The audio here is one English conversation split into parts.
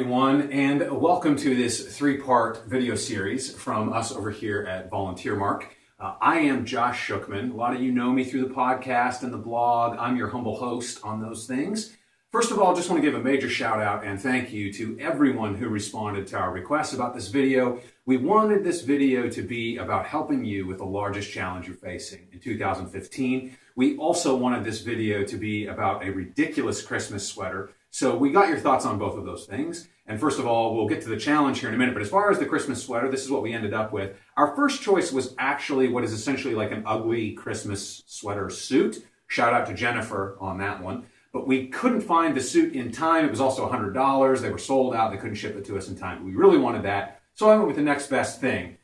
everyone, and welcome to this three-part video series from us over here at VolunteerMark. I am Josh Schukman. A lot of you know me through the podcast and the blog. I'm your humble host on those things. First of all, I just want to give a major shout out and thank you to everyone who responded to our requests about this video. We wanted this video to be about helping you with the largest challenge you're facing in 2015. We also wanted this video to be about a ridiculous Christmas sweater. So we got your thoughts on both of those things. And first of all, we'll get to the challenge here in a minute. But as far as the Christmas sweater, this is what we ended up with. Our first choice was actually what is essentially like an ugly Christmas sweater suit. Shout out to Jennifer on that one. But we couldn't find the suit in time. It was also $100. They were sold out. They couldn't ship it to us in time. But we really wanted that. So I went with the next best thing.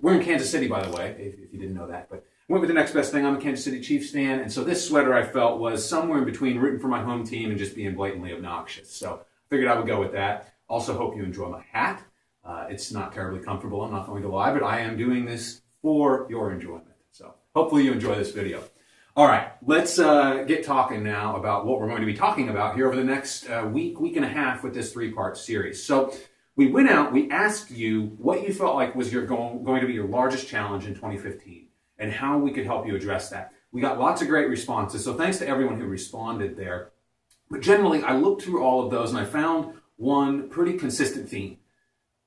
We're in Kansas City, by the way, if you didn't know that. But went with the next best thing. I'm a Kansas City Chiefs fan, and so this sweater I felt was somewhere in between rooting for my home team and just being blatantly obnoxious. So I figured I would go with that. Also hope you enjoy my hat. It's not terribly comfortable, I'm not going to lie, but I am doing this for your enjoyment. So hopefully you enjoy this video. All right, let's get talking now about what we're going to be talking about here over the next week and a half with this three-part series. So we went out, we asked you what you felt like was going to be your largest challenge in 2015. And how we could help you address that. We got lots of great responses, so thanks to everyone who responded there. But generally, I looked through all of those and I found one pretty consistent theme,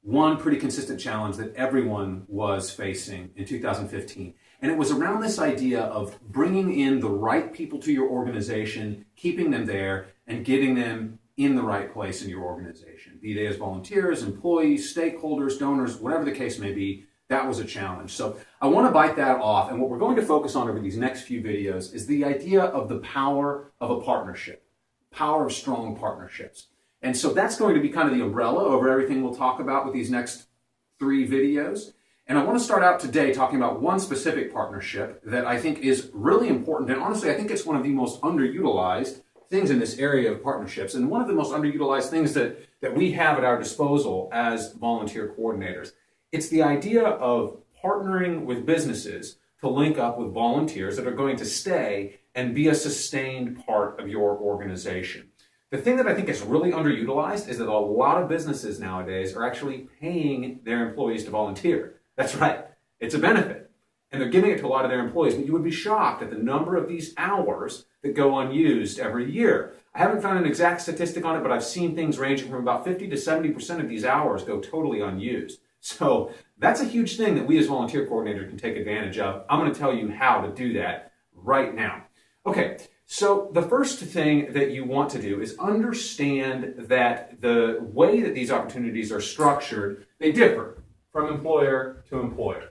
one pretty consistent challenge that everyone was facing in 2015. And it was around this idea of bringing in the right people to your organization, keeping them there, and getting them in the right place in your organization, be they as volunteers, employees, stakeholders, donors, whatever the case may be. That was a challenge. So I want to bite that off, and what we're going to focus on over these next few videos is the idea of the power of a partnership, power of strong partnerships. And so that's going to be kind of the umbrella over everything we'll talk about with these next three videos. And I want to start out today talking about one specific partnership that I think is really important, and honestly I think it's one of the most underutilized things in this area of partnerships, and one of the most underutilized things that we have at our disposal as volunteer coordinators. It's the idea of partnering with businesses to link up with volunteers that are going to stay and be a sustained part of your organization. The thing that I think is really underutilized is that a lot of businesses nowadays are actually paying their employees to volunteer. That's right, it's a benefit. And they're giving it to a lot of their employees, but you would be shocked at the number of these hours that go unused every year. I haven't found an exact statistic on it, but I've seen things ranging from about 50 to 70% of these hours go totally unused. So that's a huge thing that we as volunteer coordinators can take advantage of. I'm going to tell you how to do that right now. Okay, so the first thing that you want to do is understand that the way that these opportunities are structured, they differ from employer to employer,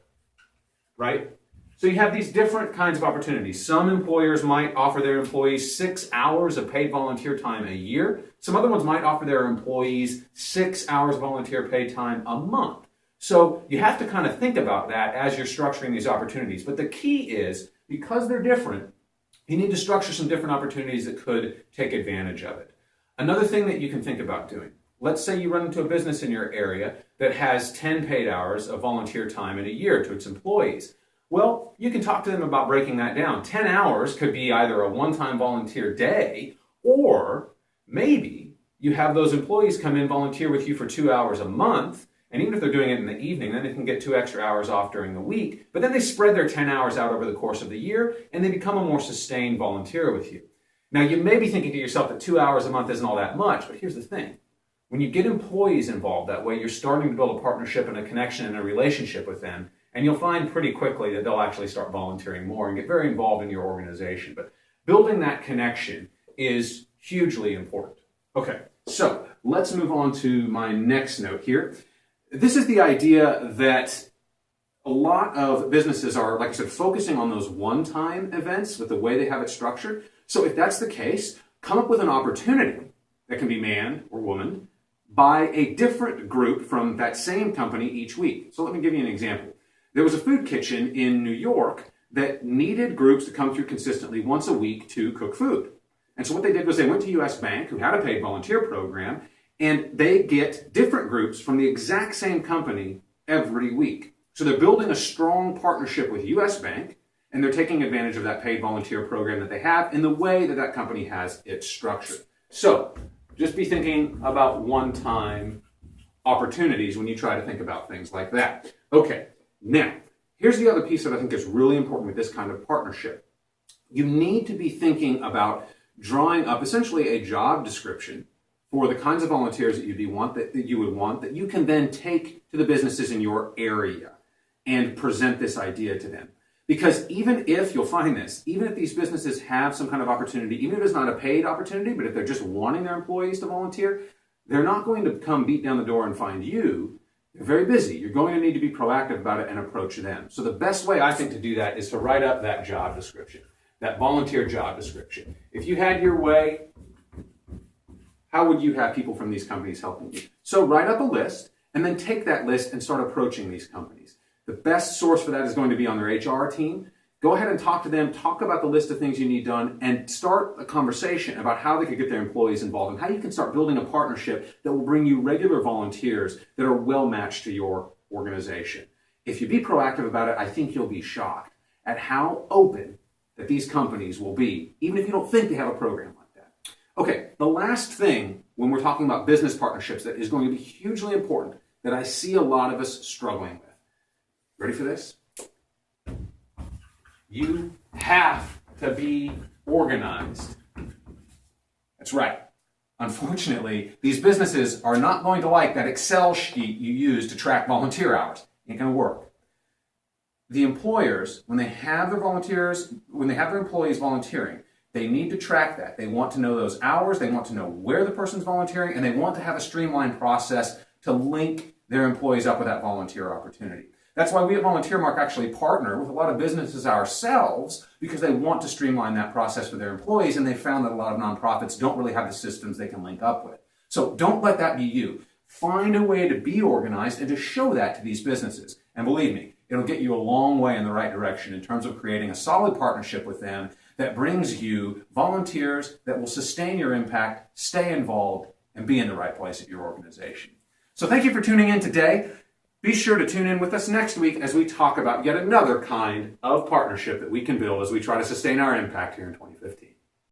right? So you have these different kinds of opportunities. Some employers might offer their employees 6 hours of paid volunteer time a year. Some other ones might offer their employees 6 hours of volunteer paid time a month. So you have to kind of think about that as you're structuring these opportunities. But the key is, because they're different, you need to structure some different opportunities that could take advantage of it. Another thing that you can think about doing, let's say you run into a business in your area that has 10 paid hours of volunteer time in a year to its employees. Well, you can talk to them about breaking that down. 10 hours could be either a one-time volunteer day, or maybe you have those employees come in, volunteer with you for 2 hours a month. And even if they're doing it in the evening, then they can get 2 extra hours off during the week. But then they spread their 10 hours out over the course of the year, and they become a more sustained volunteer with you. Now, you may be thinking to yourself that 2 hours a month isn't all that much, but here's the thing. When you get employees involved that way, you're starting to build a partnership and a connection and a relationship with them, and you'll find pretty quickly that they'll actually start volunteering more and get very involved in your organization. But building that connection is hugely important. Okay, so let's move on to my next note here. This is the idea that a lot of businesses are, like I said, focusing on those one-time events with the way they have it structured. So if that's the case, come up with an opportunity that can be man or woman by a different group from that same company each week. So let me give you an example. There was a food kitchen in New York that needed groups to come through consistently once a week to cook food. And so what they did was they went to US Bank, who had a paid volunteer program, and they get different groups from the exact same company every week. So they're building a strong partnership with US Bank, and they're taking advantage of that paid volunteer program that they have in the way that that company has it structured. So Just be thinking about one-time opportunities when you try to think about things like that. Okay, now, here's the other piece that I think is really important with this kind of partnership. You need to be thinking about drawing up essentially a job description for the kinds of volunteers that you would want that you can then take to the businesses in your area and present this idea to them. Because even if, you'll find this, even if these businesses have some kind of opportunity, even if it's not a paid opportunity, but if they're just wanting their employees to volunteer, they're not going to come beat down the door and find you. They're very busy. You're going to need to be proactive about it and approach them. So the best way I think to do that is to write up that job description, that volunteer job description. If you had your way, how would you have people from these companies helping you? So write up a list and then take that list and start approaching these companies. The best source for that is going to be on their HR team. Go ahead and talk to them, talk about the list of things you need done, and start a conversation about how they could get their employees involved and how you can start building a partnership that will bring you regular volunteers that are well matched to your organization. If you be proactive about it, I think you'll be shocked at how open that these companies will be, even if you don't think they have a program like that. Okay, the last thing when we're talking about business partnerships that is going to be hugely important that I see a lot of us struggling with. Ready for this? You have to be organized. That's right. Unfortunately, these businesses are not going to like that Excel sheet you use to track volunteer hours. Ain't going to work. The employers, when they have their employees volunteering, they need to track that. They want to know those hours, they want to know where the person's volunteering, and they want to have a streamlined process to link their employees up with that volunteer opportunity. That's why we at VolunteerMark actually partner with a lot of businesses ourselves, because they want to streamline that process for their employees, and they found that a lot of nonprofits don't really have the systems they can link up with. So don't let that be you. Find a way to be organized and to show that to these businesses. And believe me, it'll get you a long way in the right direction in terms of creating a solid partnership with them that brings you volunteers that will sustain your impact, stay involved, and be in the right place at your organization. So thank you for tuning in today. Be sure to tune in with us next week as we talk about yet another kind of partnership that we can build as we try to sustain our impact here in 2015.